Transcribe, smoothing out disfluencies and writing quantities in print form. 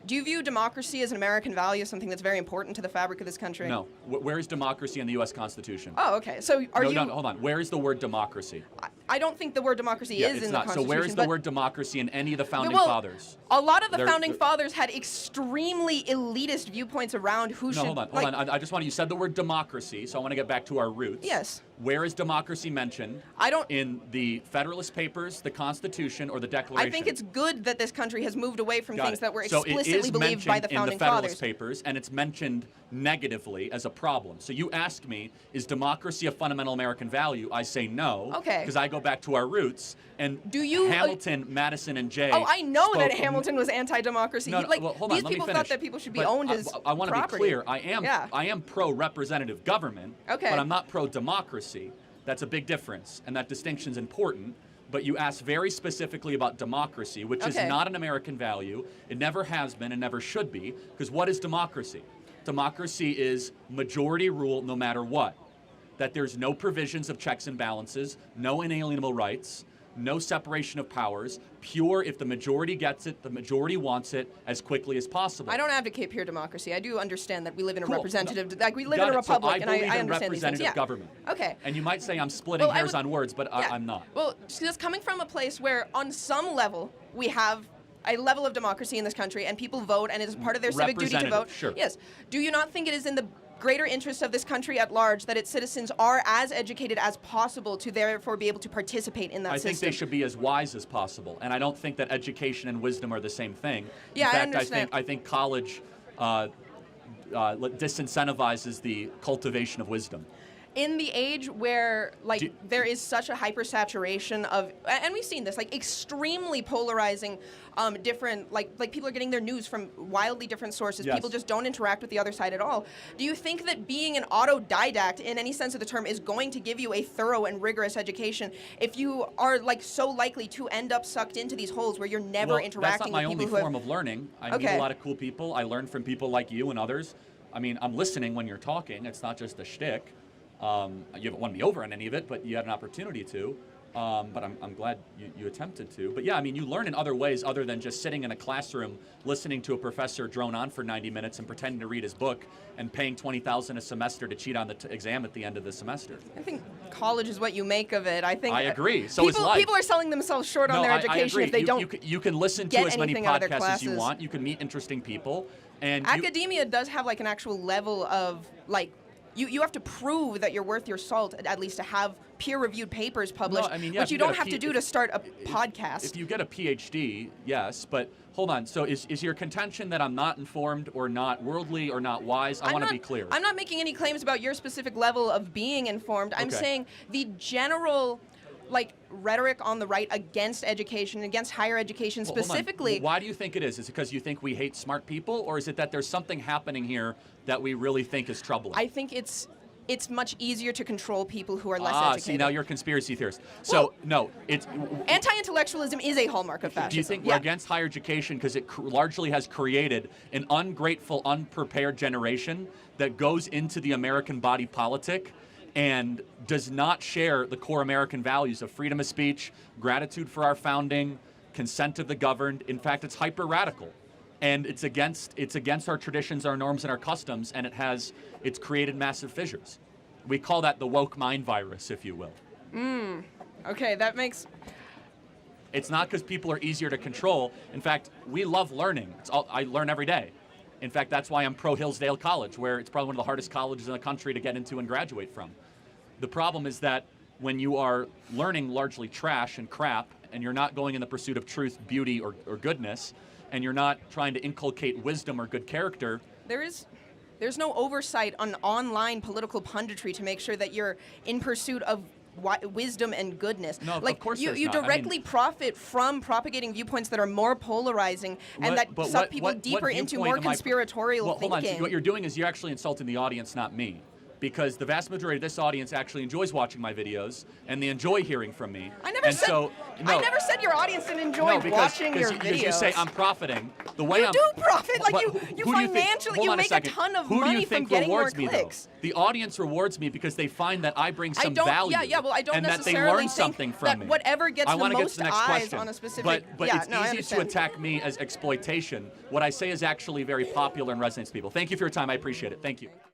Do you view democracy as an American value, something that's very important to the fabric of this country? No. Where is democracy in the U.S. Constitution? Oh, okay. So are you... No, hold on. Where is the word democracy? I don't think the word democracy is in the Constitution. So where is the word democracy in any of the founding fathers? A lot of the founding fathers had extremely elitist viewpoints around who should... No, hold on. I just want to... You said the word democracy, so I want to get back to our roots. Yes. Where is democracy mentioned? I don't... In the Federalist Papers, the Constitution, or the Declaration? I think it's good that this country has moved away from things that were so explicitly believed by the founding in the Federalist fathers. Papers, and it's mentioned negatively as a problem. So you ask me, is democracy a fundamental American value? I say no. Okay. Because I go back to our roots. And do you... Hamilton, Madison, and Jay... Oh, I know that Hamilton was anti-democracy. No, well, hold on, these people thought that people should be owned as I want to be clear. I am pro-representative government, okay, but I'm not pro-democracy. That's a big difference, and that distinction's important. But you asked very specifically about democracy, which is not an American value. It never has been and never should be, because what is democracy? Democracy is majority rule no matter what. That there's no provisions of checks and balances, no inalienable rights, no separation of powers, pure if the majority gets it, the majority wants it as quickly as possible. I don't advocate pure democracy. I do understand that we live in a representative, like we live in a republic, and I understand these things. Representative government. Okay. And you might say I'm splitting hairs on words, but I'm not. Well, just coming from a place where on some level we have a level of democracy in this country and people vote and it is part of their civic duty to vote. Sure. Yes. Do you not think it is in the greater interest of this country at large that its citizens are as educated as possible to therefore be able to participate in that system? I think they should be as wise as possible, and I don't think that education and wisdom are the same thing. Yeah, in fact, I understand. I think college disincentivizes the cultivation of wisdom. In the age where, like, there is such a hypersaturation of, and we've seen this, like, extremely polarizing, different, like people are getting their news from wildly different sources. Yes. People just don't interact with the other side at all. Do you think that being an autodidact, in any sense of the term, is going to give you a thorough and rigorous education if you are, like, so likely to end up sucked into these holes where you're never interacting with people who have... That's not my only form of learning. I meet a lot of cool people. I learn from people like you and others. I mean, I'm listening when you're talking. It's not just a shtick. You haven't won me over on any of it, but you had an opportunity to. But I'm glad you attempted to. But yeah, I mean, you learn in other ways other than just sitting in a classroom, listening to a professor drone on for 90 minutes and pretending to read his book and paying $20,000 a semester to cheat on the exam at the end of the semester. I think college is what you make of it. I think I agree. So is life. People are selling themselves short on their education if they don't. You can listen to as many podcasts as you want. You can meet interesting people. And academia does have like an actual level of like. You have to prove that you're worth your salt, at least to have peer-reviewed papers published, which you don't have to do to start a podcast. If you get a PhD, yes, but hold on. So is your contention that I'm not informed or not worldly or not wise? I want to be clear. I'm not making any claims about your specific level of being informed. I'm saying the general... like rhetoric on the right against education, against higher education specifically. Why do you think it is? Is it because you think we hate smart people, or is it that there's something happening here that we really think is troubling? I think it's much easier to control people who are less educated. See, now you're a conspiracy theorist. So, no, it's... Anti-intellectualism is a hallmark of fascism. Do you think we're against higher education because it largely has created an ungrateful, unprepared generation that goes into the American body politic and does not share the core American values of freedom of speech, gratitude for our founding, consent of the governed? In fact, it's hyper-radical. And it's against our traditions, our norms, and our customs, and it's created massive fissures. We call that the woke mind virus, if you will. Okay, that makes... It's not because people are easier to control. In fact, we love learning. I learn every day. In fact, that's why I'm pro-Hillsdale College, where it's probably one of the hardest colleges in the country to get into and graduate from. The problem is that when you are learning largely trash and crap, and you're not going in the pursuit of truth, beauty, or goodness, and you're not trying to inculcate wisdom or good character... There's no oversight on online political punditry to make sure that you're in pursuit of wisdom and goodness. No, like, of course you directly profit from propagating viewpoints that are more polarizing and that suck people deeper into more conspiratorial thinking. Hold on. So what you're doing is you're actually insulting the audience, not me. because the vast majority of this audience actually enjoys watching my videos and they enjoy hearing from me. I never said your audience didn't enjoy watching your videos. Because you say I'm profiting. The way you do profit, like you financially, you make a ton of money from getting more clicks. Who do you think rewards me, though? clicks. The audience rewards me because they find that I bring some value. Yeah, well, I don't and necessarily that they learn think something from that me. whatever gets I the want to get most to the next eyes question. on a specific. But yeah, it's easy to attack me as exploitation. What I say is actually very popular and resonates with people. Thank you for your time. I appreciate it. Thank you.